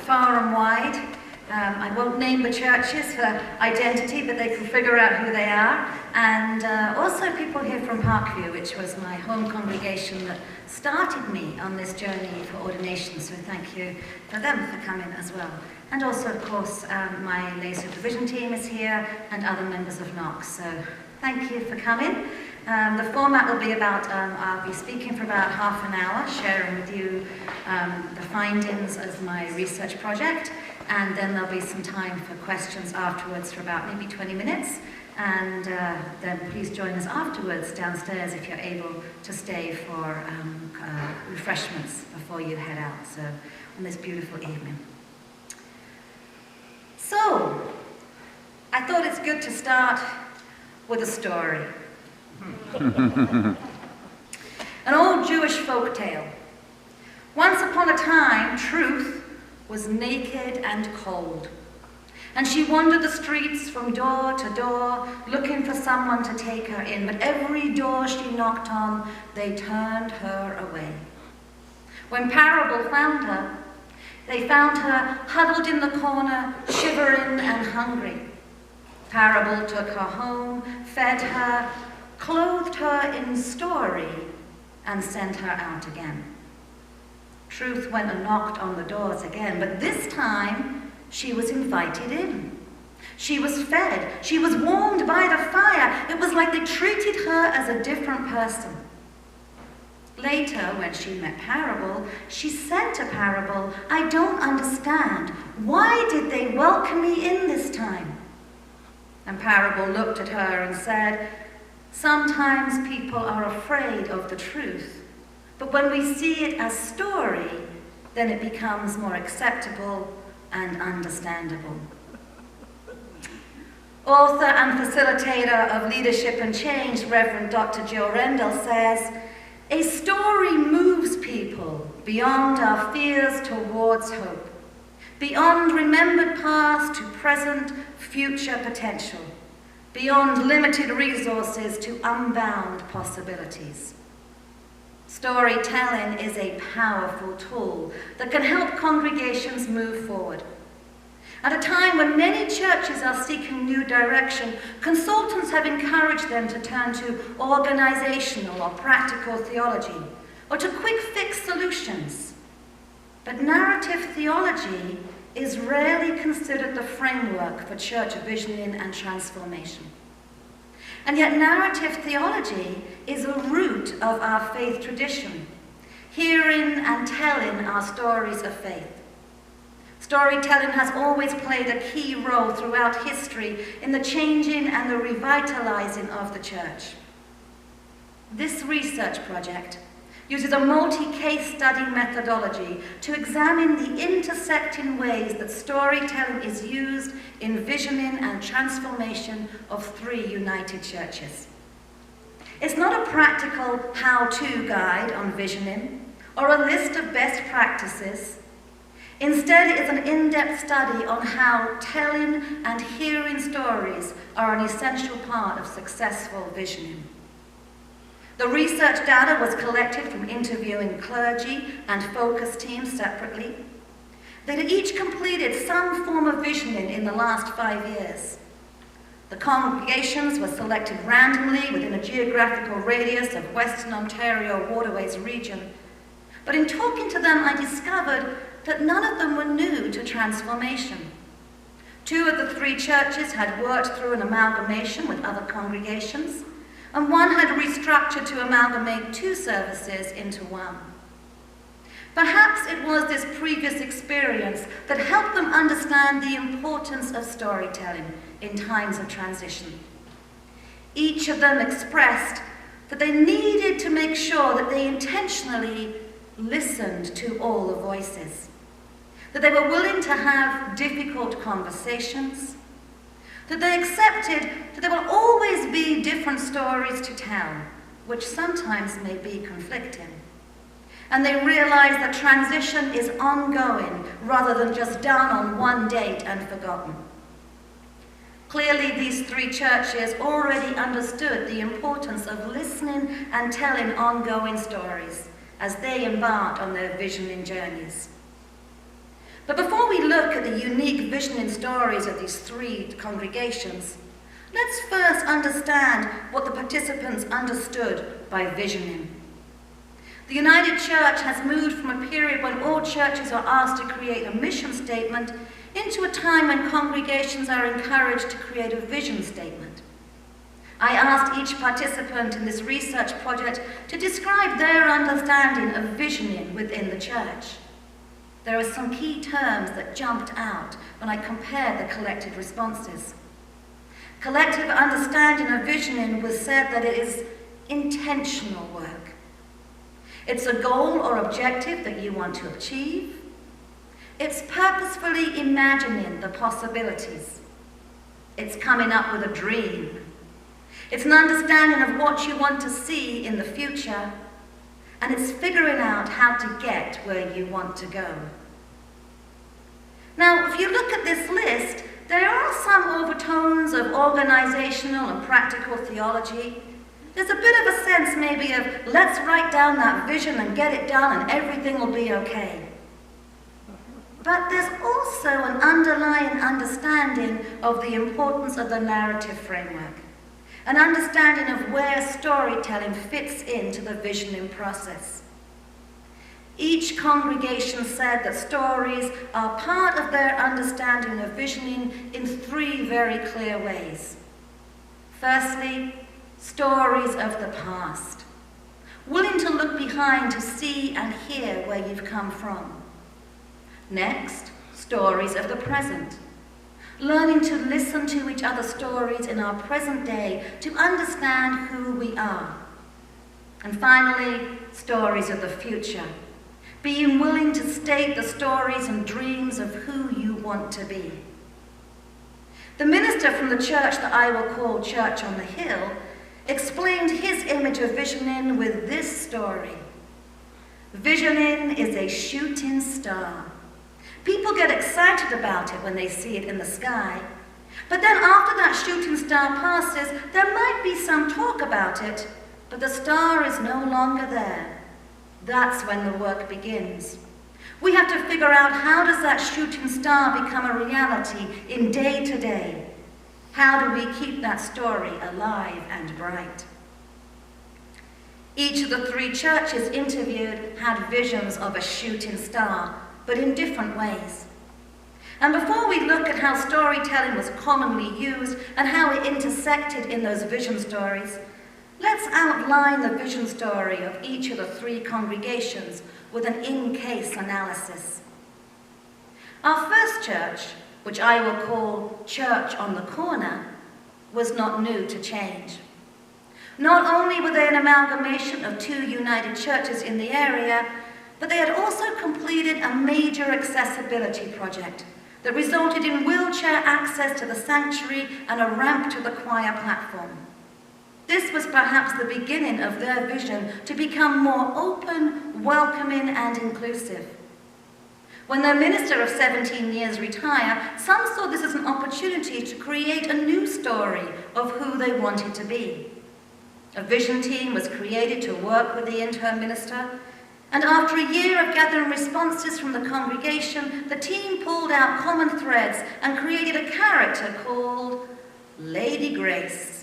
far and wide. I won't name the churches for identity, but they can figure out who they are. And also people here from Parkview, which was my home congregation that started me on this journey for ordination. So thank you for them for coming as well. And also, of course, my lay supervision team is here and other members of Knox. So thank you for coming. The format will be about, I'll be speaking for about half an hour, sharing with you the findings of my research project. And then there'll be some time for questions afterwards for about maybe 20 minutes. And then please join us afterwards downstairs if you're able to stay for refreshments before you head out, so on this beautiful evening. So, I thought it's good to start with a story. An old Jewish folk tale. Once upon a time, truth was naked and cold, and she wandered the streets from door to door, looking for someone to take her in, but every door she knocked on, they turned her away. When Parable found her, they found her huddled in the corner, shivering and hungry. Parable took her home, fed her, clothed her in story, and sent her out again. Truth went and knocked on the doors again, but this time she was invited in. She was fed. She was warmed by the fire. It was like they treated her as a different person. Later, when she met Parable, she said to Parable, "I don't understand. Why did they welcome me in this time?" And Parable looked at her and said, "Sometimes people are afraid of the truth. But when we see it as story, then it becomes more acceptable and understandable." Author and facilitator of Leadership and Change, Reverend Dr. Jill Rendell says, "A story moves people beyond our fears towards hope, beyond remembered past to present, future potential, beyond limited resources to unbound possibilities." Storytelling is a powerful tool that can help congregations move forward. At a time when many churches are seeking new direction, consultants have encouraged them to turn to organizational or practical theology, or to quick fix solutions. But narrative theology is rarely considered the framework for church visioning and transformation. And yet narrative theology is a root of our faith tradition, hearing and telling our stories of faith. Storytelling has always played a key role throughout history in the changing and the revitalizing of the church. This research project uses a multi-case study methodology to examine the intersecting ways that storytelling is used in visioning and transformation of 3 united churches. It's not a practical how-to guide on visioning or a list of best practices. Instead, it is an in-depth study on how telling and hearing stories are an essential part of successful visioning. The research data was collected from interviewing clergy and focus teams separately. They had each completed some form of visioning in the last 5 years. The congregations were selected randomly within a geographical radius of Western Ontario Waterways region. But in talking to them, I discovered that none of them were new to transformation. 2 of the 3 churches had worked through an amalgamation with other congregations, and 1 had restructured to amalgamate 2 services into 1. Perhaps it was this previous experience that helped them understand the importance of storytelling in times of transition. Each of them expressed that they needed to make sure that they intentionally listened to all the voices, that they were willing to have difficult conversations, that they accepted that there will always be different stories to tell, which sometimes may be conflicting. And they realized that transition is ongoing rather than just done on one date and forgotten. Clearly, these 3 churches already understood the importance of listening and telling ongoing stories as they embarked on their visioning journeys. But before we we look at the unique visioning stories of these three congregations, let's first understand what the participants understood by visioning. The United Church has moved from a period when all churches are asked to create a mission statement into a time when congregations are encouraged to create a vision statement. I asked each participant in this research project to describe their understanding of visioning within the church. There are some key terms that jumped out when I compared the collected responses. Collective understanding of visioning was said that it is intentional work. It's a goal or objective that you want to achieve. It's purposefully imagining the possibilities. It's coming up with a dream. It's an understanding of what you want to see in the future, and it's figuring out how to get where you want to go. Now, if you look at this list, there are some overtones of organizational and practical theology. There's a bit of a sense maybe of, let's write down that vision and get it done and everything will be okay. But there's also an underlying understanding of the importance of the narrative framework, an understanding of where storytelling fits into the visioning process. Each congregation said that stories are part of their understanding of visioning in three very clear ways. Firstly, stories of the past, willing to look behind to see and hear where you've come from. Next, stories of the present, learning to listen to each other's stories in our present day to understand who we are. And finally, stories of the future, being willing to state the stories and dreams of who you want to be. The minister from the church that I will call Church on the Hill explained his image of visioning with this story. Visioning is a shooting star. People get excited about it when they see it in the sky. But then after that shooting star passes, there might be some talk about it, but the star is no longer there. That's when the work begins. We have to figure out, how does that shooting star become a reality in day to day? How do we keep that story alive and bright? Each of the three churches interviewed had visions of a shooting star, but in different ways. And before we look at how storytelling was commonly used and how it intersected in those vision stories, let's outline the vision story of each of the three congregations with an in-case analysis. Our first church, which I will call Church on the Corner, was not new to change. Not only were they an amalgamation of two united churches in the area, but they had also completed a major accessibility project that resulted in wheelchair access to the sanctuary and a ramp to the choir platform. This was perhaps the beginning of their vision to become more open, welcoming, and inclusive. When their minister of 17 years retired, some saw this as an opportunity to create a new story of who they wanted to be. A vision team was created to work with the interim minister, and after a year of gathering responses from the congregation, the team pulled out common threads and created a character called Lady Grace.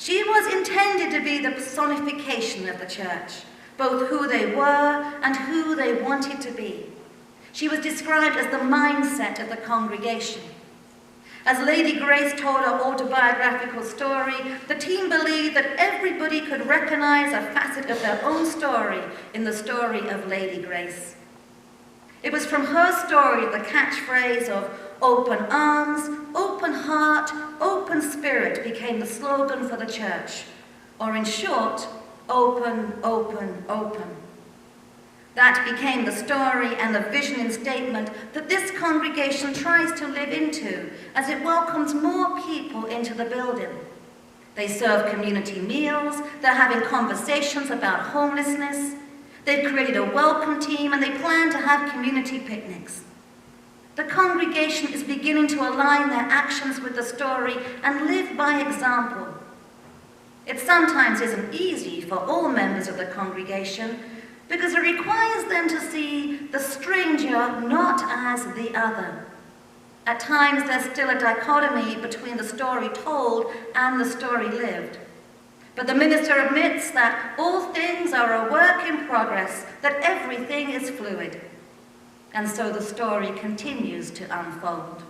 She was intended to be the personification of the church, both who they were and who they wanted to be. She was described as the mindset of the congregation. As Lady Grace told her autobiographical story, the team believed that everybody could recognize a facet of their own story in the story of Lady Grace. It was from her story the catchphrase of open arms, open heart, open spirit became the slogan for the church, or in short, open, open, open. That became the story and the visioning statement that this congregation tries to live into as it welcomes more people into the building. They serve community meals, they're having conversations about homelessness, they've created a welcome team, and they plan to have community picnics. The congregation is beginning to align their actions with the story and live by example. It sometimes isn't easy for all members of the congregation because it requires them to see the stranger not as the other. At times, there's still a dichotomy between the story told and the story lived. But the minister admits that all things are a work in progress, that everything is fluid. And so the story continues to unfold.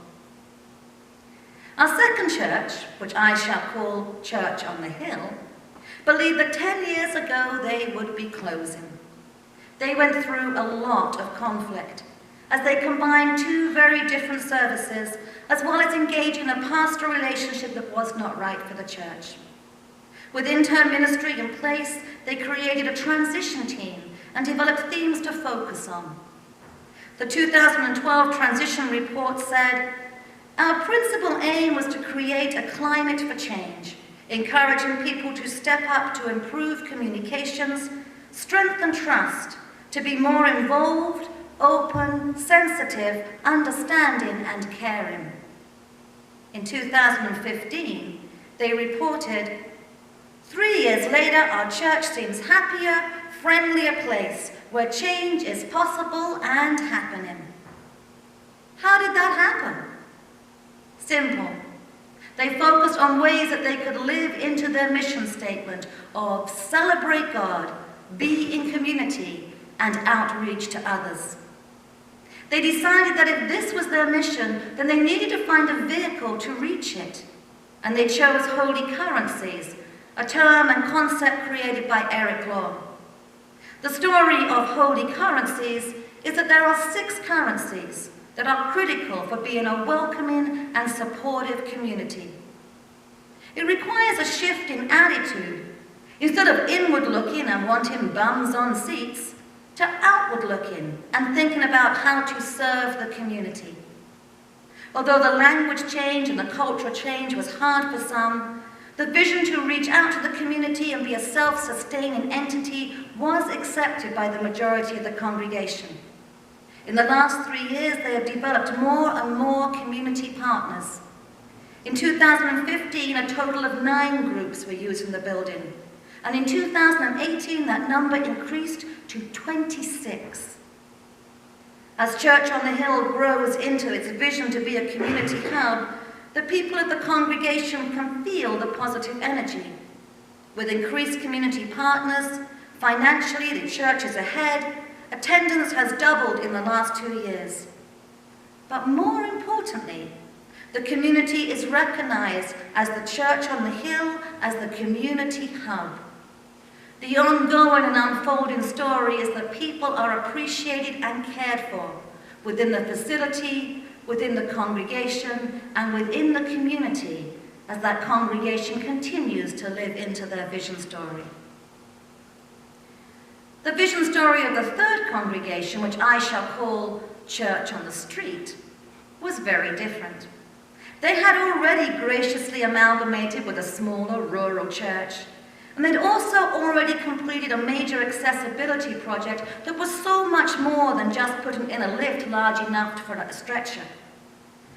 Our second church, which I shall call Church on the Hill, believed that 10 years ago they would be closing. They went through a lot of conflict as they combined two very different services, as well as engaging in a pastoral relationship that was not right for the church. With intern ministry in place, they created a transition team and developed themes to focus on. The 2012 transition report said, "Our principal aim was to create a climate for change, encouraging people to step up to improve communications, strengthen trust, to be more involved, open, sensitive, understanding, and caring." In 2015, they reported, "3 years later, our church seems happier, friendlier place where change is possible and happening." How did that happen? Simple. They focused on ways that they could live into their mission statement of celebrate God, be in community, and outreach to others. They decided that if this was their mission, then they needed to find a vehicle to reach it. And they chose holy currencies, a term and concept created by Eric Law. The story of holy currencies is that there are 6 currencies that are critical for being a welcoming and supportive community. It requires a shift in attitude. Instead of inward looking and wanting bums on seats, to outward looking and thinking about how to serve the community. Although the language change and the cultural change was hard for some, the vision to reach out to the community and be a self-sustaining entity was accepted by the majority of the congregation. In the last 3 years, they have developed more and more community partners. In 2015, a total of 9 groups were using the building. And in 2018, that number increased to 26. As Church on the Hill grows into its vision to be a community hub, the people of the congregation can feel the positive energy. With increased community partners, financially the church is ahead, attendance has doubled in the last 2 years. But more importantly, the community is recognized as the Church on the Hill as the community hub. The ongoing and unfolding story is that people are appreciated and cared for within the facility, within the congregation, and within the community as that congregation continues to live into their vision story. The vision story of the third congregation, which I shall call Church on the Street, was very different. They had already graciously amalgamated with a smaller rural church, and they'd also already completed a major accessibility project that was so much more than just putting in a lift large enough for a stretcher.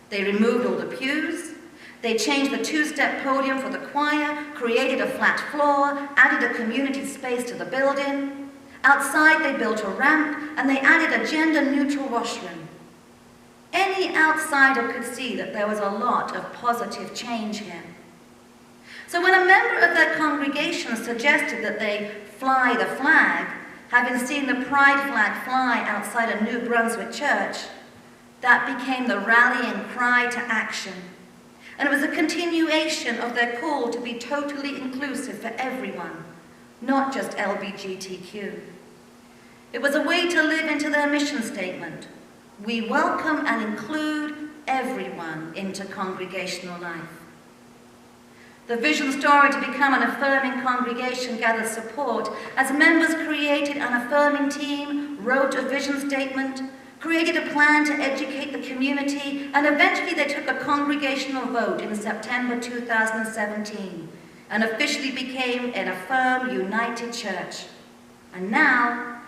They removed all the pews, they changed the 2-step podium for the choir, created a flat floor, added a community space to the building. Outside they built a ramp, and they added a gender-neutral washroom. Any outsider could see that there was a lot of positive change here. So when a member of their congregation suggested that they fly the flag, having seen the pride flag fly outside a New Brunswick church, that became the rallying cry to action. And it was a continuation of their call to be totally inclusive for everyone, not just LGBTQ. It was a way to live into their mission statement. We welcome and include everyone into congregational life. The vision story to become an affirming congregation gathered support as members created an affirming team, wrote a vision statement, created a plan to educate the community, and eventually they took a congregational vote in September 2017 and officially became an affirmed, united church. And now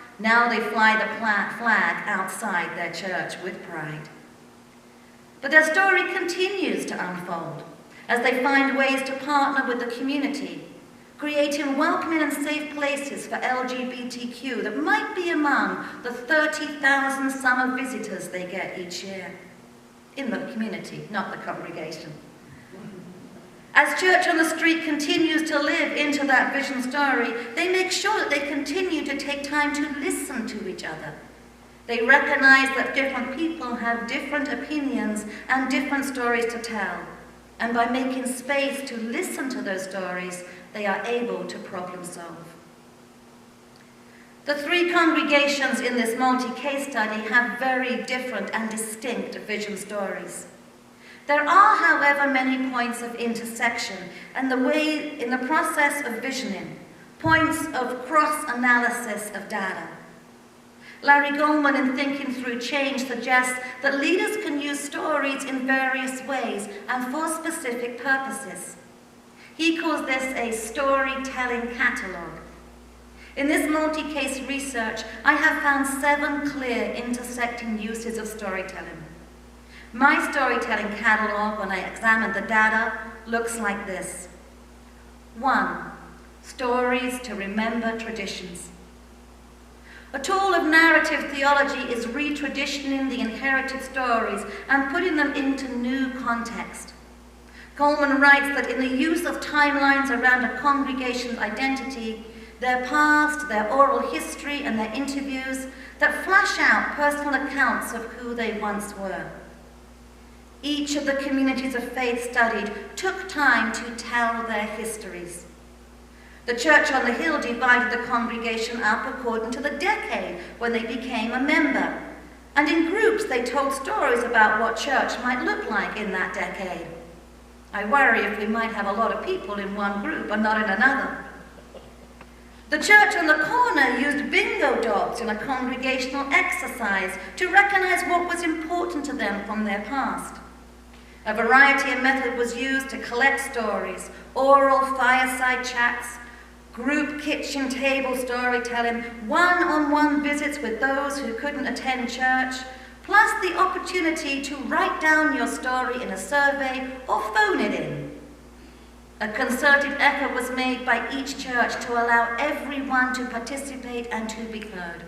they fly the flag outside their church with pride. But their story continues to unfold as they find ways to partner with the community, creating welcoming and safe places for LGBTQ that might be among the 30,000 summer visitors they get each year. In the community, not the congregation. As Church on the Street continues to live into that vision story, they make sure that they continue to take time to listen to each other. They recognize that different people have different opinions and different stories to tell. And by making space to listen to those stories, they are able to problem solve. The three congregations in this multi-case study have very different and distinct vision stories. There are, however, many points of intersection and in the process of visioning, points of cross-analysis of data. Larry Goldman, in Thinking Through Change, suggests that leaders can use stories in various ways and for specific purposes. He calls this a storytelling catalogue. In this multi-case research, I have found 7 clear intersecting uses of storytelling. My storytelling catalogue, when I examined the data, looks like this. 1. Stories to remember traditions. A tool of narrative theology is retraditioning the inherited stories and putting them into new context. Coleman writes that in the use of timelines around a congregation's identity, their past, their oral history, and their interviews that flash out personal accounts of who they once were. Each of the communities of faith studied took time to tell their histories. The Church on the Hill divided the congregation up according to the decade when they became a member. And in groups, they told stories about what church might look like in that decade. I worry if we might have a lot of people in one group and not in another. The Church on the Corner used bingo dogs in a congregational exercise to recognize what was important to them from their past. A variety of method was used to collect stories, oral fireside chats, group kitchen table storytelling, one-on-one visits with those who couldn't attend church, plus the opportunity to write down your story in a survey or phone it in. A concerted effort was made by each church to allow everyone to participate and to be heard.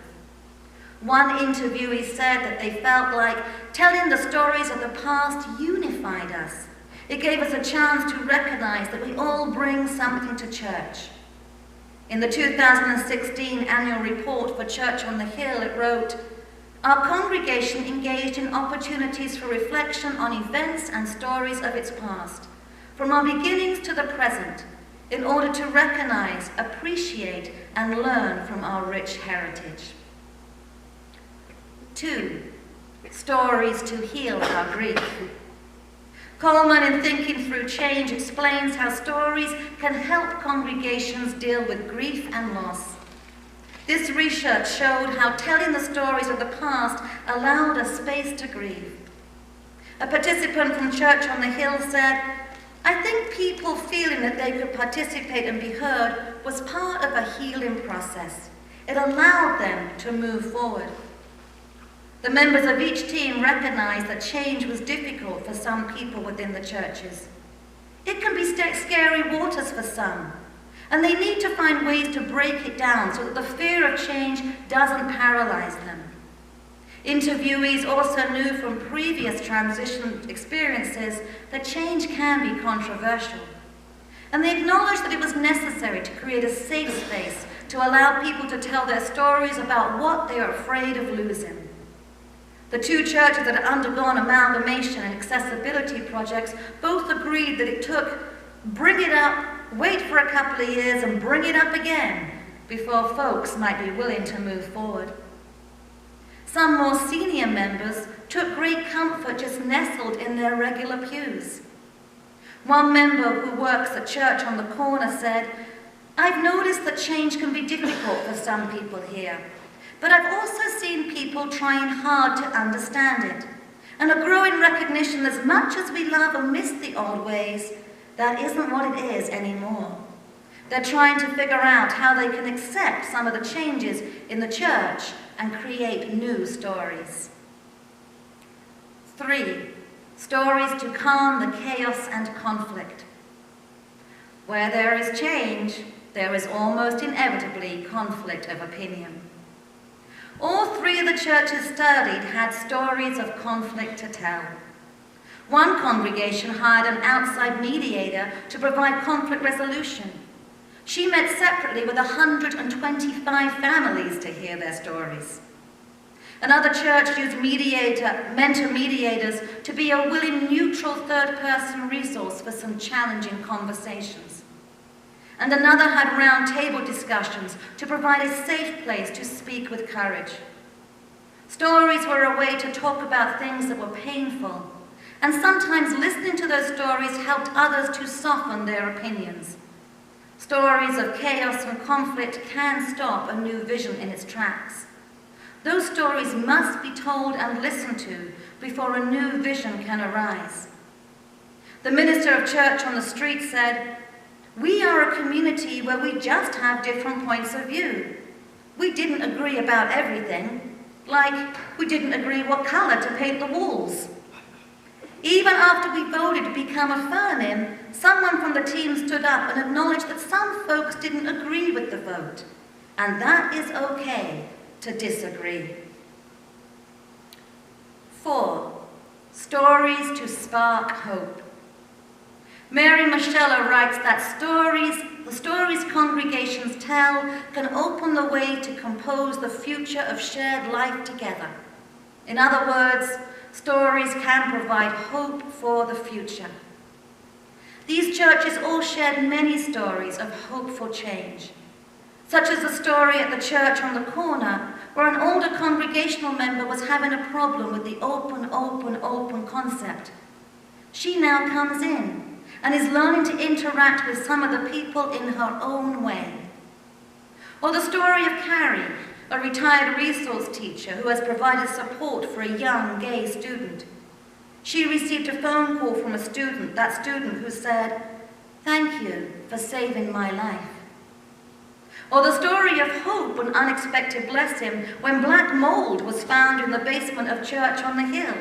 One interviewee said that they felt like telling the stories of the past unified us. It gave us a chance to recognize that we all bring something to church. In the 2016 annual report for Church on the Hill, it wrote, "Our congregation engaged in opportunities for reflection on events and stories of its past, from our beginnings to the present, in order to recognize, appreciate, and learn from our rich heritage." 2. Stories to heal our grief. Coleman, in Thinking Through Change, explains how stories can help congregations deal with grief and loss. This research showed how telling the stories of the past allowed us space to grieve. A participant from Church on the Hill said, "I think people feeling that they could participate and be heard was part of a healing process. It allowed them to move forward." The members of each team recognized that change was difficult for some people within the churches. It can be scary waters for some, and they need to find ways to break it down so that the fear of change doesn't paralyze them. Interviewees also knew from previous transition experiences that change can be controversial, and they acknowledged that it was necessary to create a safe space to allow people to tell their stories about what they are afraid of losing. The two churches that had undergone amalgamation and accessibility projects both agreed that it took bring it up, wait for a couple of years, and bring it up again before folks might be willing to move forward. Some more senior members took great comfort just nestled in their regular pews. One member who works at Church on the Corner said, "I've noticed that change can be difficult for some people here. But I've also seen people trying hard to understand it, and a growing recognition that as much as we love and miss the old ways, that isn't what it is anymore. They're trying to figure out how they can accept some of the changes in the church and create new stories." 3. Stories to calm the chaos and conflict. Where there is change, there is almost inevitably conflict of opinion. All three of the churches studied had stories of conflict to tell. One congregation hired an outside mediator to provide conflict resolution. She met separately with 125 families to hear their stories. Another church used mentor mediators to be a willing, neutral third-person resource for some challenging conversations. And another had round-table discussions to provide a safe place to speak with courage. Stories were a way to talk about things that were painful, and sometimes listening to those stories helped others to soften their opinions. Stories of chaos and conflict can stop a new vision in its tracks. Those stories must be told and listened to before a new vision can arise. The minister of church on the street said, "We are a community where we just have different points of view. We didn't agree about everything, like we didn't agree what color to paint the walls. Even after we voted to become a firm, someone from the team stood up and acknowledged that some folks didn't agree with the vote, and that is okay to disagree." 4. Stories to spark hope. Mary Michelle writes that the stories congregations tell can open the way to compose the future of shared life together. In other words, stories can provide hope for the future. These churches all shared many stories of hopeful change, such as the story at the church on the corner where an older congregational member was having a problem with the open concept. She now comes in and is learning to interact with some of the people in her own way. Or the story of Carrie, a retired resource teacher who has provided support for a young gay student. She received a phone call from that student who said, "Thank you for saving my life." Or the story of hope and unexpected blessing when black mold was found in the basement of church on the hill,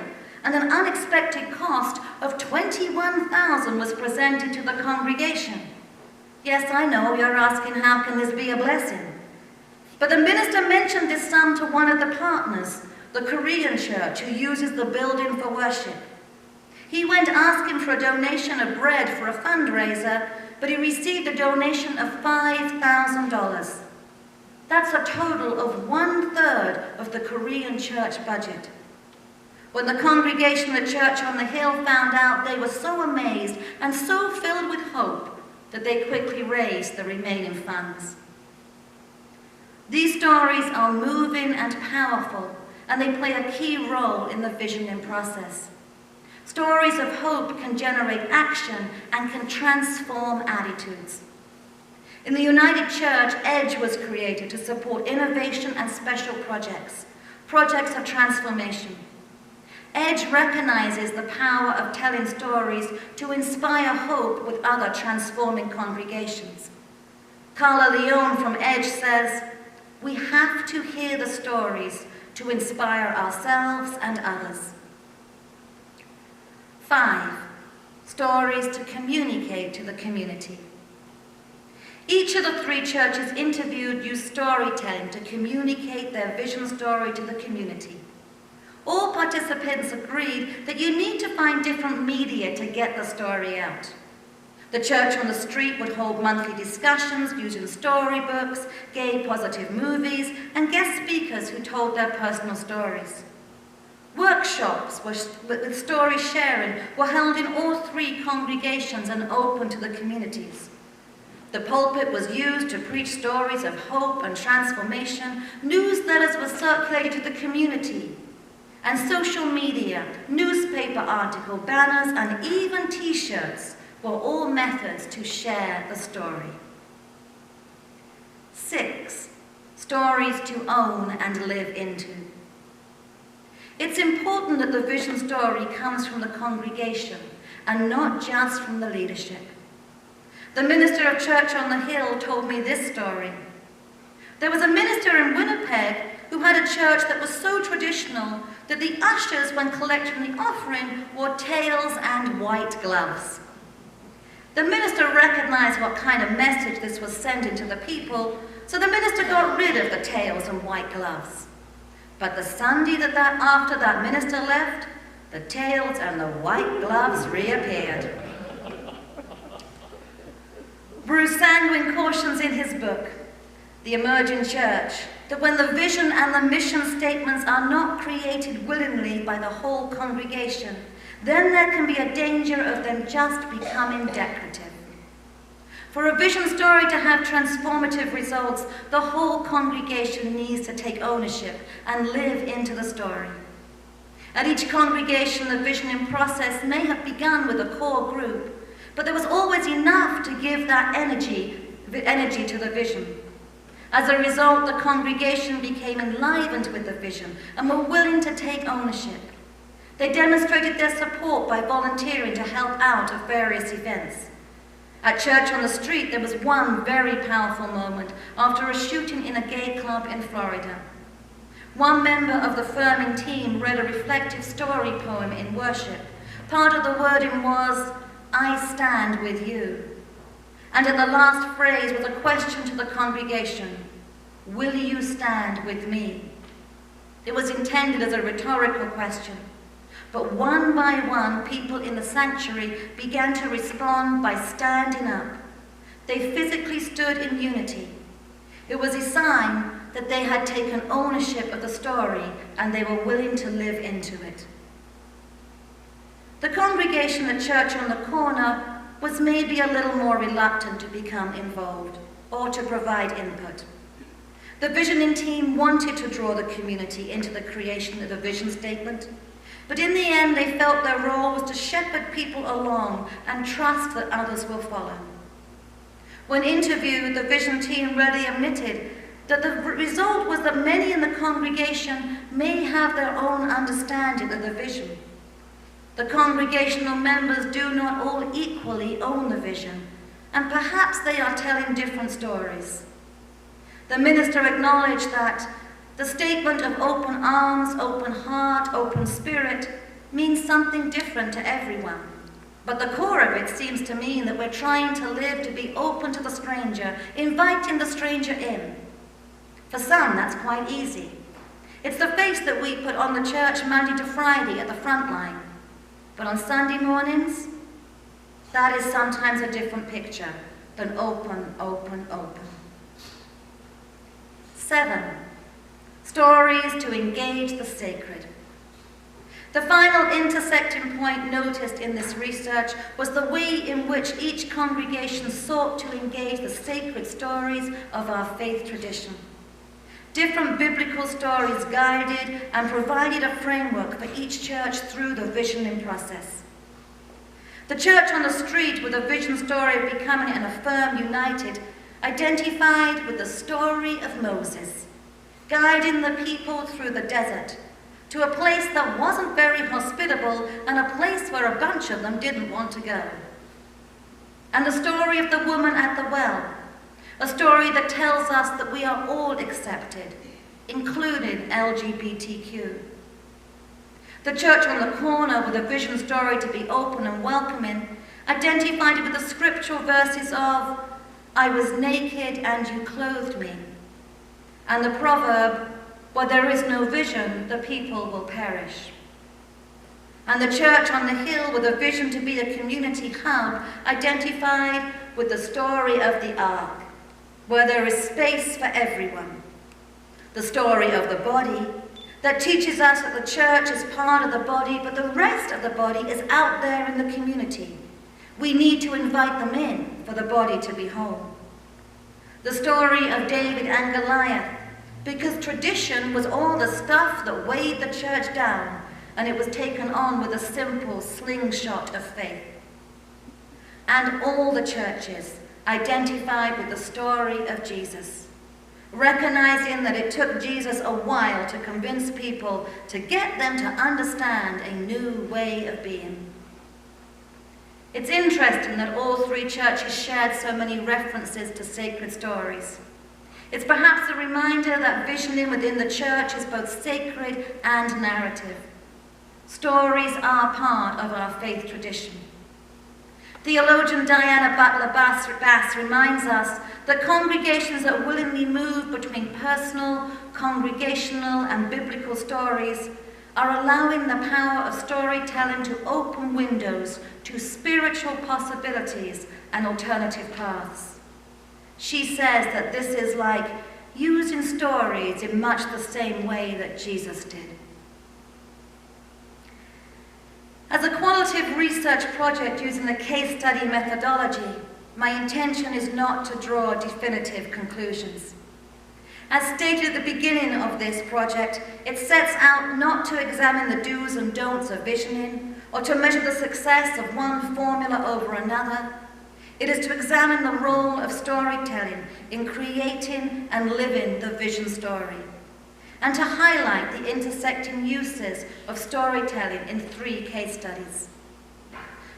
and an unexpected cost of $21,000 was presented to the congregation. Yes, I know, you're asking, how can this be a blessing? But the minister mentioned this sum to one of the partners, the Korean church who uses the building for worship. He went asking for a donation of bread for a fundraiser, but he received a donation of $5,000. That's a total of 1/3 of the Korean church budget. When the congregation at church on the hill found out, they were so amazed and so filled with hope that they quickly raised the remaining funds. These stories are moving and powerful, and they play a key role in the visioning process. Stories of hope can generate action and can transform attitudes. In the United Church, EDGE was created to support innovation and special projects of transformation. EDGE recognizes the power of telling stories to inspire hope with other transforming congregations. Carla Leone from EDGE says, "We have to hear the stories to inspire ourselves and others." 5. Stories to communicate to the community. Each of the 3 churches interviewed used storytelling to communicate their vision story to the community. All participants agreed that you need to find different media to get the story out. The church on the street would hold monthly discussions using storybooks, gay positive movies, and guest speakers who told their personal stories. Workshops with story sharing were held in all 3 congregations and open to the communities. The pulpit was used to preach stories of hope and transformation. Newsletters were circulated to the community. And social media, newspaper article, banners, and even t-shirts were all methods to share the story. 6. Stories to own and live into. It's important that the vision story comes from the congregation and not just from the leadership. The minister of church on the hill told me this story. There was a minister in Winnipeg who had a church that was so traditional that the ushers, when collecting the offering, wore tails and white gloves. The minister recognized what kind of message this was sending to the people, so the minister got rid of the tails and white gloves. But the Sunday after that minister left, the tails and the white gloves reappeared. Bruce Sanguine cautions in his book, The Emerging Church, that when the vision and the mission statements are not created willingly by the whole congregation, then there can be a danger of them just becoming decorative. For a vision story to have transformative results, the whole congregation needs to take ownership and live into the story. At each congregation, the visioning process may have begun with a core group, but there was always enough to give that energy to the vision. As a result, the congregation became enlivened with the vision and were willing to take ownership. They demonstrated their support by volunteering to help out at various events. At Church on the Street, there was one very powerful moment after a shooting in a gay club in Florida. One member of the firming team read a reflective story poem in worship. Part of the wording was, "I stand with you." And at the last phrase was a question to the congregation, "Will you stand with me?" It was intended as a rhetorical question, but one by one, people in the sanctuary began to respond by standing up. They physically stood in unity. It was a sign that they had taken ownership of the story and they were willing to live into it. The congregation at Church on the Corner was maybe a little more reluctant to become involved or to provide input. The visioning team wanted to draw the community into the creation of the vision statement, but in the end they felt their role was to shepherd people along and trust that others will follow. When interviewed, the vision team readily admitted that the result was that many in the congregation may have their own understanding of the vision. The congregational members do not all equally own the vision, and perhaps they are telling different stories. The minister acknowledged that the statement of open arms, open heart, open spirit means something different to everyone. But the core of it seems to mean that we're trying to live to be open to the stranger, inviting the stranger in. For some, that's quite easy. It's the face that we put on the church Monday to Friday at the front line. But on Sunday mornings, that is sometimes a different picture than open, open, open. 7. Stories to engage the sacred. The final intersecting point noticed in this research was the way in which each congregation sought to engage the sacred stories of our faith tradition. Different biblical stories guided and provided a framework for each church through the visioning process. The Church on the Street, with a vision story of becoming and affirm united, identified with the story of Moses, guiding the people through the desert to a place that wasn't very hospitable and a place where a bunch of them didn't want to go. And the story of the woman at the well, a story that tells us that we are all accepted, including LGBTQ. The Church on the Corner, with a vision story to be open and welcoming, identified it with the scriptural verses of, "I was naked and you clothed me," and the proverb, "Where there is no vision, the people will perish." And the Church on the Hill, with a vision to be a community hub, identified with the story of the Ark, where there is space for everyone. The story of the body that teaches us that the church is part of the body, but the rest of the body is out there in the community. We need to invite them in for the body to be whole. The story of David and Goliath, because tradition was all the stuff that weighed the church down, and it was taken on with a simple slingshot of faith. And all the churches identified with the story of Jesus, recognizing that it took Jesus a while to convince people to get them to understand a new way of being. It's interesting that all three churches shared so many references to sacred stories. It's perhaps a reminder that visioning within the church is both sacred and narrative. Stories are part of our faith tradition. Theologian Diana Butler Bass reminds us that congregations that willingly move between personal, congregational, and biblical stories are allowing the power of storytelling to open windows to spiritual possibilities and alternative paths. She says that this is like using stories in much the same way that Jesus did. As a qualitative research project using the case study methodology, my intention is not to draw definitive conclusions. As stated at the beginning of this project, it sets out not to examine the do's and don'ts of visioning or to measure the success of one formula over another. It is to examine the role of storytelling in creating and living the vision story, and to highlight the intersecting uses of storytelling in 3 case studies.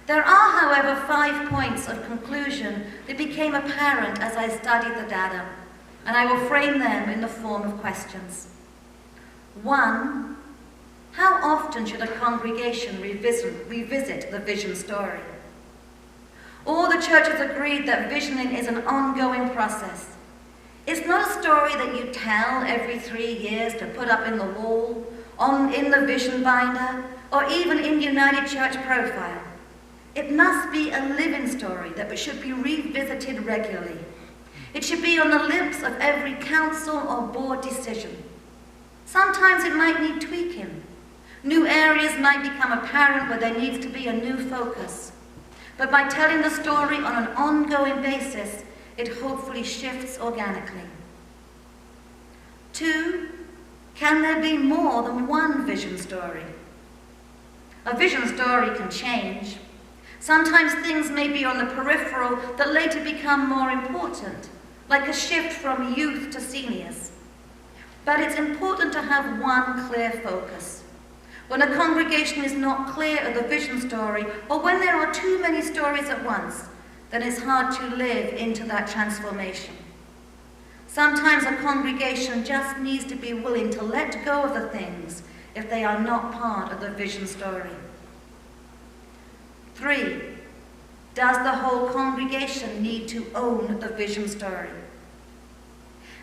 There are, however, 5 points of conclusion that became apparent as I studied the data, and I will frame them in the form of questions. 1, how often should a congregation revisit the vision story? All the churches agreed that visioning is an ongoing process. It's not a story that you tell every 3 years to put up in the wall, in the vision binder, or even in United Church profile. It must be a living story that should be revisited regularly. It should be on the lips of every council or board decision. Sometimes it might need tweaking. New areas might become apparent where there needs to be a new focus. But by telling the story on an ongoing basis, it hopefully shifts organically. 2, can there be more than one vision story? A vision story can change. Sometimes things may be on the peripheral that later become more important, like a shift from youth to seniors. But it's important to have one clear focus. When a congregation is not clear of the vision story, or when there are too many stories at once, then it's hard to live into that transformation. Sometimes a congregation just needs to be willing to let go of the things if they are not part of the vision story. 3, does the whole congregation need to own the vision story?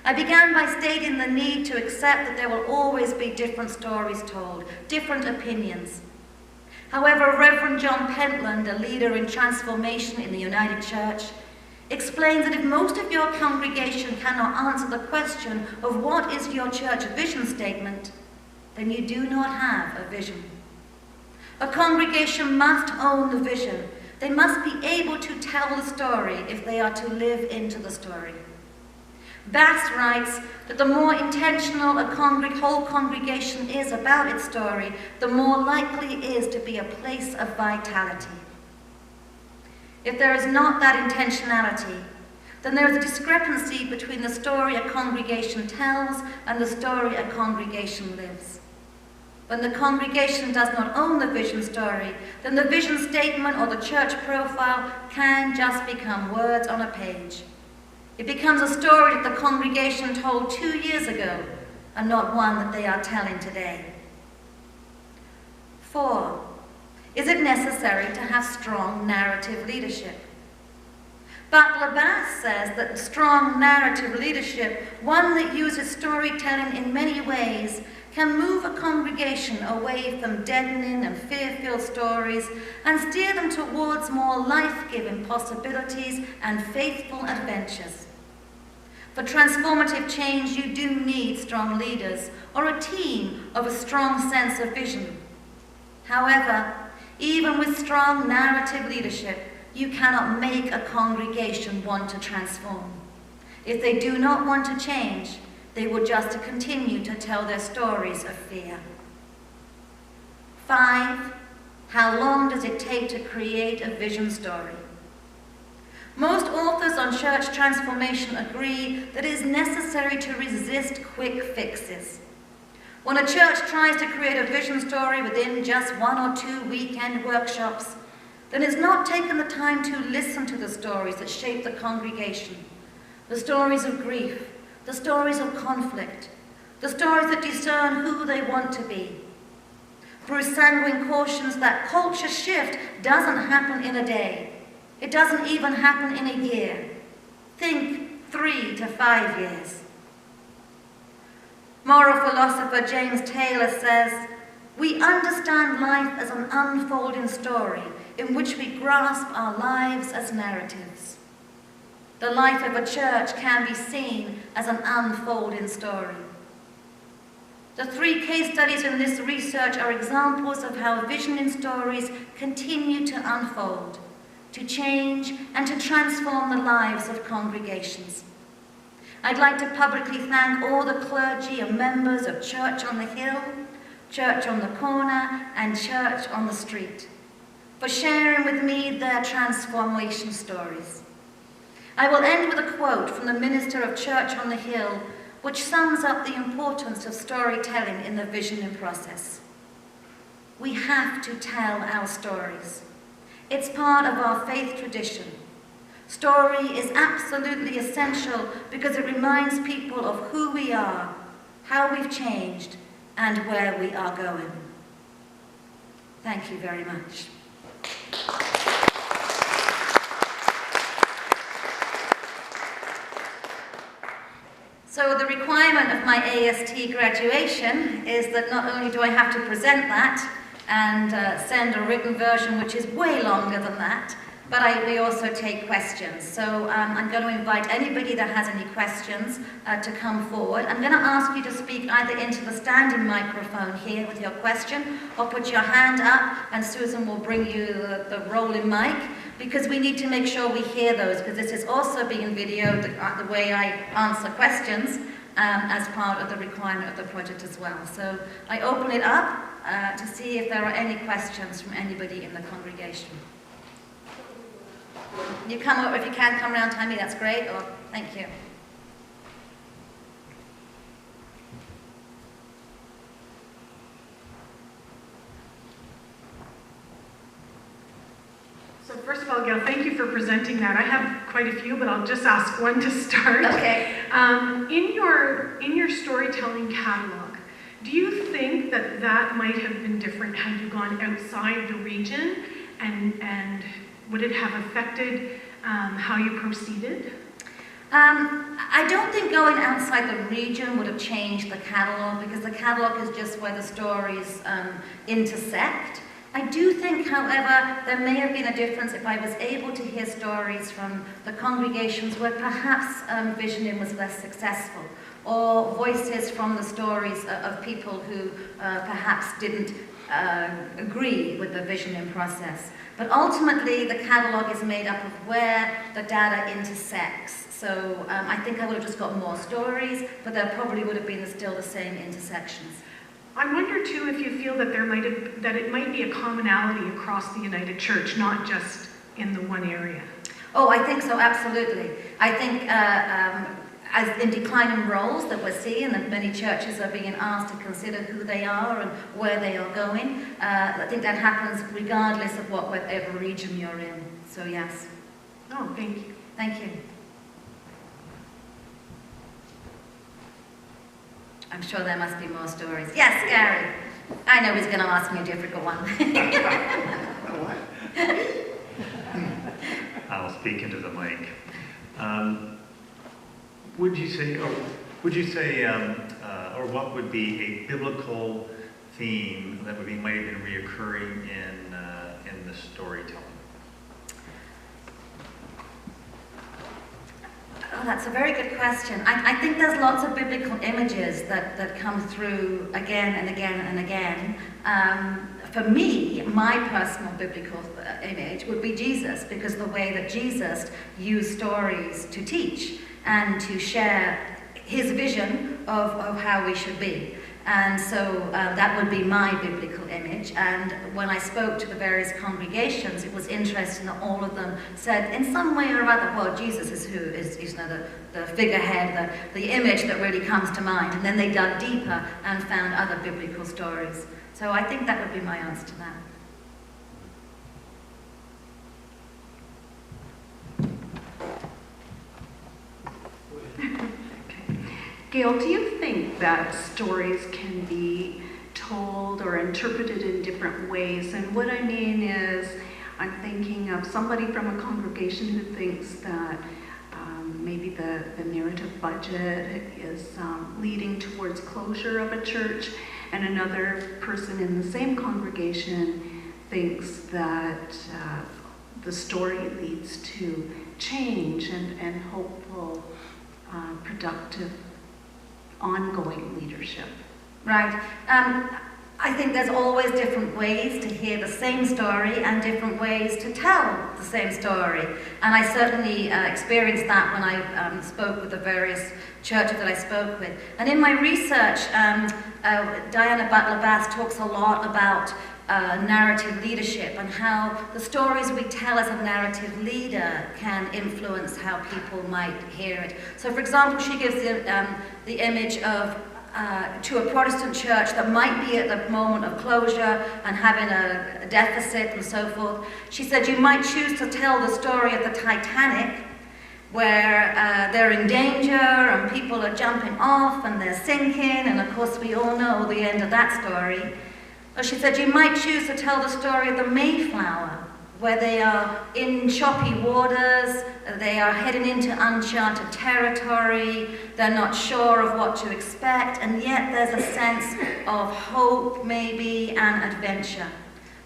I began by stating the need to accept that there will always be different stories told, different opinions. However, Reverend John Pentland, a leader in transformation in the United Church, explains that if most of your congregation cannot answer the question of what is your church vision statement, then you do not have a vision. A congregation must own the vision. They must be able to tell the story if they are to live into the story. Bass writes that the more intentional a whole congregation is about its story, the more likely it is to be a place of vitality. If there is not that intentionality, then there is a discrepancy between the story a congregation tells and the story a congregation lives. When the congregation does not own the vision story, then the vision statement or the church profile can just become words on a page. It becomes a story that the congregation told 2 years ago and not one that they are telling today. 4, is it necessary to have strong narrative leadership? Butler Bass says that strong narrative leadership, one that uses storytelling in many ways, can move a congregation away from deadening and fear-filled stories and steer them towards more life-giving possibilities and faithful adventures. For transformative change, you do need strong leaders or a team of a strong sense of vision. However, even with strong narrative leadership, you cannot make a congregation want to transform. If they do not want to change, they will just continue to tell their stories of fear. 5, how long does it take to create a vision story? Most authors on church transformation agree that it is necessary to resist quick fixes. When a church tries to create a vision story within just 1 or 2 weekend workshops, then it's not taken the time to listen to the stories that shape the congregation, the stories of grief, the stories of conflict, the stories that discern who they want to be. Bruce Sanguine cautions that culture shift doesn't happen in a day. It doesn't even happen in a year. Think 3 to 5 years. Moral philosopher James Taylor says, "We understand life as an unfolding story in which we grasp our lives as narratives." The life of a church can be seen as an unfolding story. The 3 case studies in this research are examples of how visioning stories continue to unfold, to change and to transform the lives of congregations. I'd like to publicly thank all the clergy and members of Church on the Hill, Church on the Corner, and Church on the Street for sharing with me their transformation stories. I will end with a quote from the minister of Church on the Hill, which sums up the importance of storytelling in the visioning process. "We have to tell our stories. It's part of our faith tradition. Story is absolutely essential because it reminds people of who we are, how we've changed, and where we are going." Thank you very much. So the requirement of my AST graduation is that not only do I have to present that and send a written version which is way longer than that, but we also take questions. So I'm going to invite anybody that has any questions to come forward. I'm going to ask you to speak either into the standing microphone here with your question, or put your hand up and Susan will bring you the rolling mic, because we need to make sure we hear those, because this is also being videoed, the way I answer questions, as part of the requirement of the project as well. So I open it up to see if there are any questions from anybody in the congregation. You come over, if you can come around, Tammy, that's great. Or thank you. So first of all, Gail, thank you for presenting that. I have quite a few, but I'll just ask one to start. Okay. In your storytelling catalog, do you think that that might have been different had you gone outside the region, and would it have affected how you proceeded? I don't think going outside the region would have changed the catalogue, because the catalogue is just where the stories intersect. I do think, however, there may have been a difference if I was able to hear stories from the congregations where perhaps visioning was less successful, or voices from the stories of people who perhaps didn't agree with the visioning process. But ultimately, the catalogue is made up of where the data intersects. So I think I would have just got more stories, but there probably would have been still the same intersections. I wonder too if you feel that it might be a commonality across the United Church, not just in the one area. Oh, I think so, absolutely. I think as in declining roles that we're seeing, that many churches are being asked to consider who they are and where they are going, I think that happens regardless of whatever region you're in. So yes. Oh, thank you. Thank you. I'm sure there must be more stories. Yes, Gary. I know he's going to ask me a difficult one. I'll speak into the mic. Would you say, or what would be a biblical theme that might have been reoccurring in the storytelling? Oh, that's a very good question. I think there's lots of biblical images that come through again and again and again. For me, my personal biblical image would be Jesus, because the way that Jesus used stories to teach and to share his vision of how we should be. And so that would be my biblical image. And when I spoke to the various congregations, it was interesting that all of them said, in some way or other, well, Jesus is who is the figurehead, the image that really comes to mind. And then they dug deeper and found other biblical stories. So I think that would be my answer to that. Gail, do you think that stories can be told or interpreted in different ways? And what I mean is, I'm thinking of somebody from a congregation who thinks that maybe the narrative budget is leading towards closure of a church, and another person in the same congregation thinks that the story leads to change and hopeful, productive, ongoing leadership. Right. I think there's always different ways to hear the same story and different ways to tell the same story. And I certainly experienced that when I spoke with the various churches that I spoke with. And in my research, Diana Butler-Bass talks a lot about narrative leadership and how the stories we tell as a narrative leader can influence how people might hear it. So, for example, she gives the image of to a Protestant church that might be at the moment of closure and having a deficit and so forth. She said you might choose to tell the story of the Titanic, where they're in danger and people are jumping off and they're sinking, and of course we all know the end of that story. Or she said you might choose to tell the story of the Mayflower, where they are in choppy waters, they are heading into uncharted territory, they're not sure of what to expect, and yet there's a sense of hope, maybe, and adventure.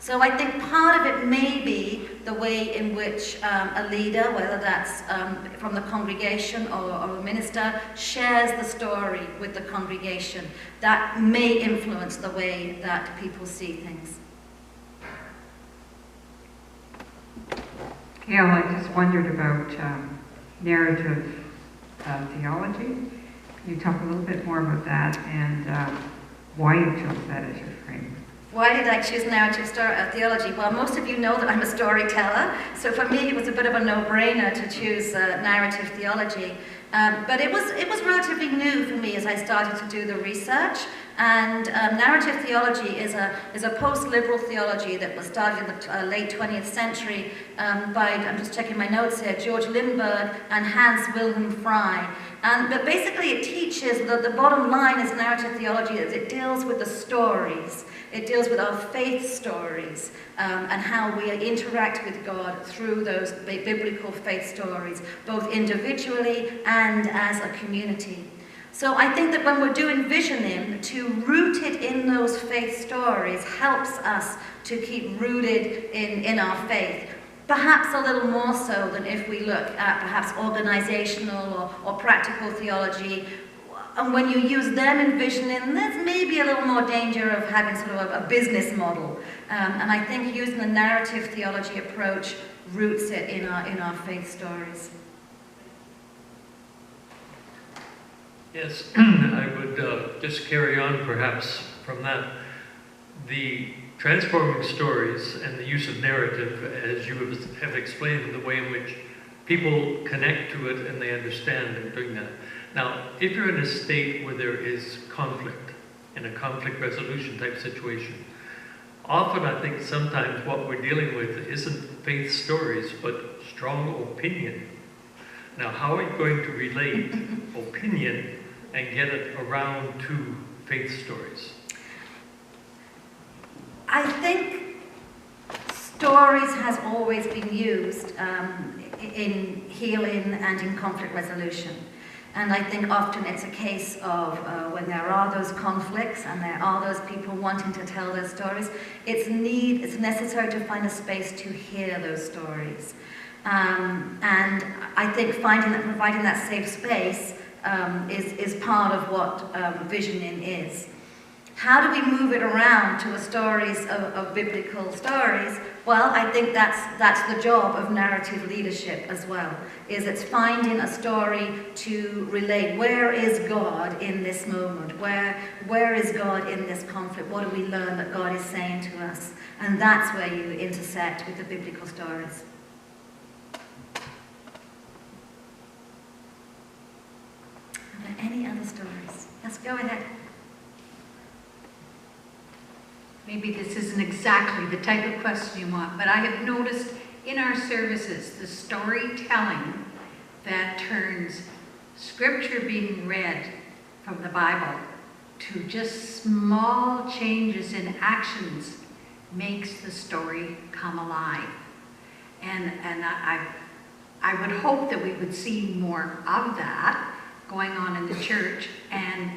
So I think part of it may be the way in which a leader, whether that's from the congregation or a minister, shares the story with the congregation. That may influence the way that people see things. Gail, I just wondered about narrative theology. Can you talk a little bit more about that and why you chose that as your frame? Why did I choose narrative theology? Well, most of you know that I'm a storyteller, so for me it was a bit of a no-brainer to choose narrative theology. But it was relatively new for me as I started to do the research. And narrative theology is a post-liberal theology that was started in the late 20th century by, I'm just checking my notes here, George Lindbergh and Hans Wilhelm Frey. But basically it teaches that the bottom line is narrative theology is it deals with the stories. It deals with our faith stories and how we interact with God through those biblical faith stories, both individually and as a community. So I think that when we're doing visioning, to root it in those faith stories helps us to keep rooted in our faith. Perhaps a little more so than if we look at perhaps organizational or practical theology. And when you use them in visioning, there's maybe a little more danger of having sort of a business model. And I think using the narrative theology approach roots it in our faith stories. Yes, I would just carry on perhaps from that. The transforming stories and the use of narrative, as you have explained, the way in which people connect to it and they understand and doing that. Now, if you're in a state where there is conflict, in a conflict resolution type situation, often I think sometimes what we're dealing with isn't faith stories, but strong opinion. Now, how are you going to relate opinion and get it around to faith stories? I think stories has always been used in healing and in conflict resolution. And I think often it's a case of when there are those conflicts and there are those people wanting to tell their stories, it's necessary to find a space to hear those stories. And I think providing that safe space is part of what visioning is. How do we move it around to the stories of biblical stories? Well, I think that's the job of narrative leadership as well. It's finding a story to relate. Where is God in this moment? Where is God in this conflict? What do we learn that God is saying to us? And that's where you intersect with the biblical stories. Are there any other stories? Yes, go ahead. Maybe this isn't exactly the type of question you want, but I have noticed in our services the storytelling that turns scripture being read from the Bible to just small changes in actions makes the story come alive. And I would hope that we would see more of that going on in the church. And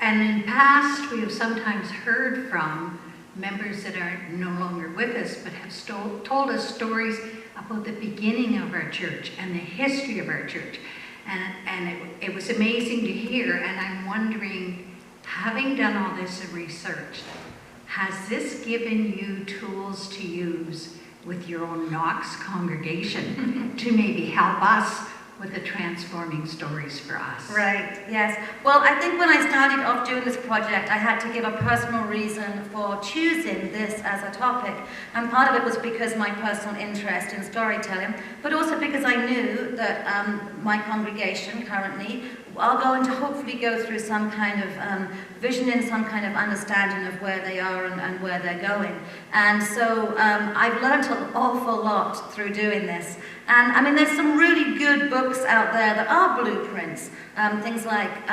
in past, we have sometimes heard from members that are no longer with us, but have told us stories about the beginning of our church and the history of our church. And it was amazing to hear, and I'm wondering, having done all this research, has this given you tools to use with your own Knox congregation to maybe help us with the transforming stories for us? Right, yes. Well, I think when I started off doing this project, I had to give a personal reason for choosing this as a topic. And part of it was because my personal interest in storytelling, but also because I knew that my congregation currently are going to hopefully go through some kind of vision and some kind of understanding of where they are and where they're going. And so I've learned an awful lot through doing this. And I mean, there's some really good books out there that are blueprints. Things like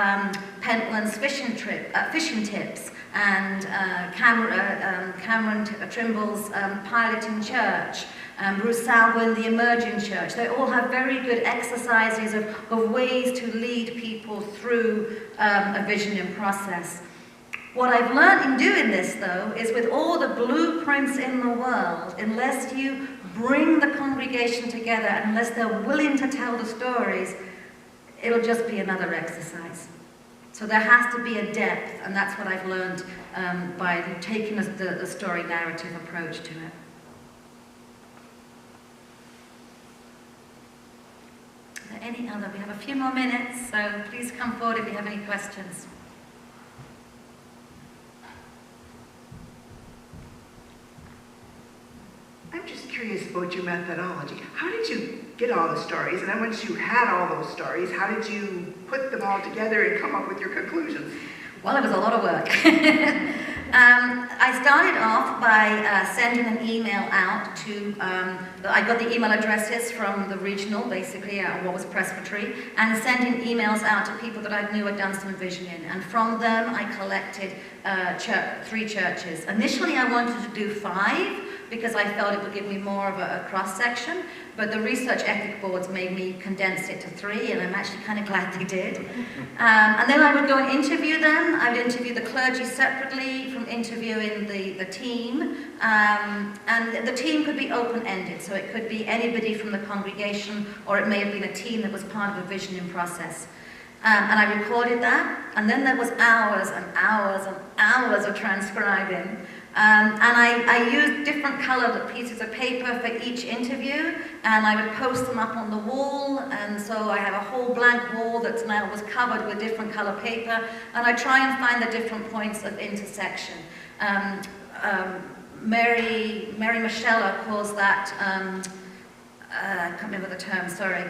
Pentland's fishing tips and Cameron Trimble's Piloting Church, Bruce Salwin, The Emerging Church. They all have very good exercises of ways to lead people through a visioning process. What I've learned in doing this, though, is with all the blueprints in the world, unless you bring the congregation together, and unless they're willing to tell the stories, it'll just be another exercise. So there has to be a depth, and that's what I've learned by taking the story narrative approach to it. Are there any other? We have a few more minutes, so please come forward if you have any questions. I'm just curious about your methodology. How did you get all the stories? And then once you had all those stories, how did you put them all together and come up with your conclusions? Well, it was a lot of work. I started off by sending an email out to, I got the email addresses from the regional, basically, what was presbytery, and sending emails out to people that I knew had done some visioning. And from them, I collected 3 churches. Initially, I wanted to do 5, because I felt it would give me more of a cross-section, but the research ethic boards made me condense it to 3, and I'm actually kind of glad they did. And then I would go and interview them. I would interview the clergy separately from interviewing the team, and the team could be open-ended, so it could be anybody from the congregation, or it may have been a team that was part of a visioning process. And I recorded that, and then there was hours and hours and hours of transcribing. And I used different colored pieces of paper for each interview, and I would post them up on the wall, and so I have a whole blank wall that now was covered with different color paper, and I try and find the different points of intersection. Mary Michelle calls that, I can't remember the term, sorry,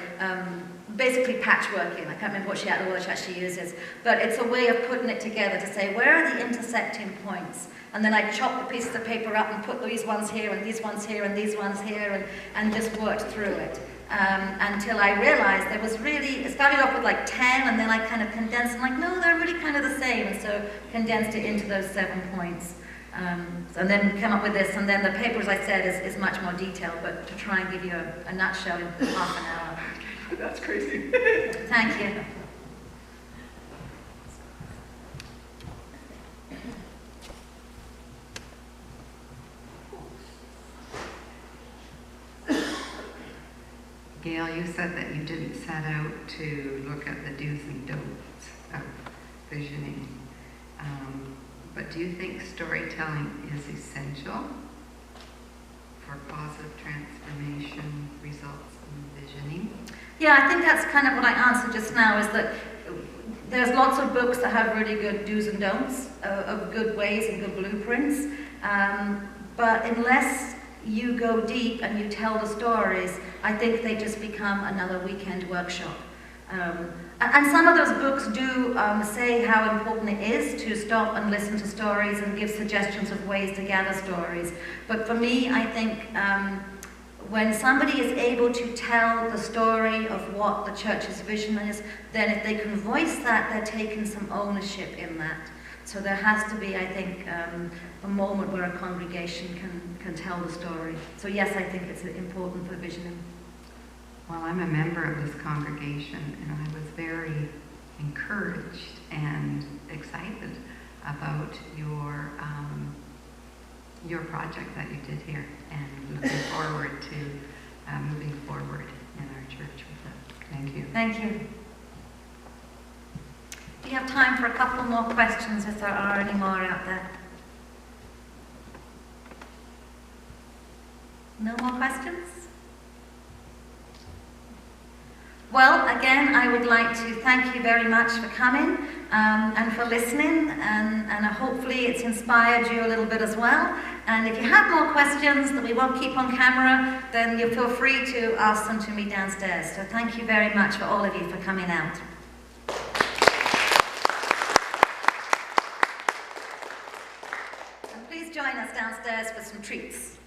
basically patchworking. I can't remember what the word she actually uses, but it's a way of putting it together to say, where are the intersecting points? And then I chopped the pieces of paper up and put these ones here, and these ones here, and these ones here, and just worked through it. Until I realized there was really, it started off with like 10, and then I kind of condensed, and like, no, they're really kind of the same, and so condensed it into those 7 points. And then came up with this, and then the paper, as I said, is much more detailed, but to try and give you a nutshell in half an hour. That's crazy. Thank you. Gail, you said that you didn't set out to look at the do's and don'ts of visioning, but do you think storytelling is essential for positive transformation results in visioning? Yeah, I think that's kind of what I answered just now, is that there's lots of books that have really good do's and don'ts of good ways and good blueprints, but unless you go deep and you tell the stories, I think they just become another weekend workshop. And some of those books do say how important it is to stop and listen to stories and give suggestions of ways to gather stories. But for me, I think when somebody is able to tell the story of what the church's vision is, then if they can voice that, they're taking some ownership in that. So there has to be, I think, a moment where a congregation can tell the story. So yes, I think it's important for visioning. Well, I'm a member of this congregation, and I was very encouraged and excited about your project that you did here, and looking forward to moving forward in our church with it. Thank you. Thank you. We have time for a couple more questions if there are any more out there. No more questions? Well, again, I would like to thank you very much for coming and for listening, and hopefully it's inspired you a little bit as well. And if you have more questions that we won't keep on camera, then you feel free to ask them to me downstairs. So thank you very much for all of you for coming out. And please join us downstairs for some treats.